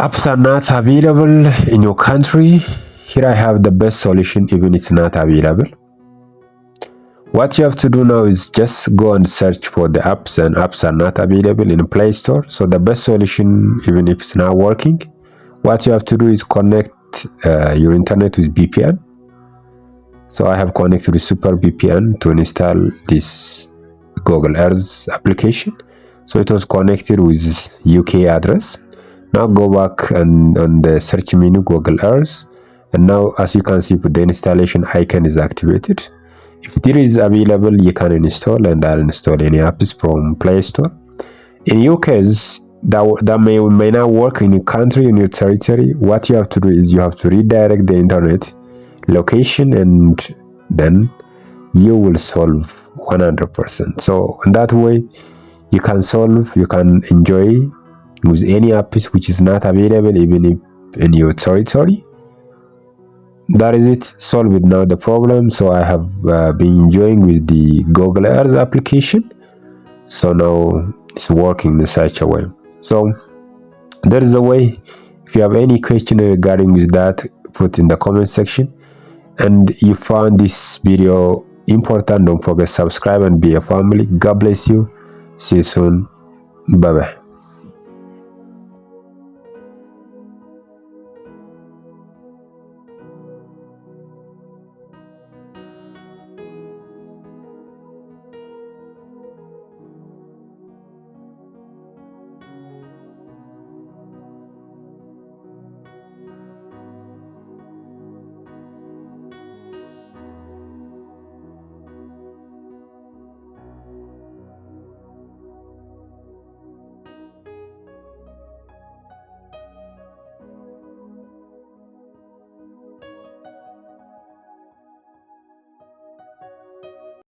apps are not available in your country. Here I have the best solution even it's not available. What you have to do now is just go and search for the apps, and apps are not available in Play Store. So the best solution, even if it's not working, what you have to do is connect your internet with VPN. So I have connected with Super VPN to install this Google Earth application. So it was connected with UK address. Now go back and on the search menu Google Earth, and now as you can see the installation icon is activated. If there is available, you can install, and I'll install any apps from Play Store. In your case, that may not work in your country, in your territory. What you have to do is you have to redirect the internet location, and then you will solve 100%. So in that way, you can solve, you can enjoy with any apps which is not available even if in your territory. That is it, solve it now the problem. So I have been enjoying with the Google Earth application, so now it's working in such a way. So there is a way. If you have any question regarding with that, put in the comment section. And you found this video important, don't forget subscribe and be a family. God bless you. See you soon. Bye bye.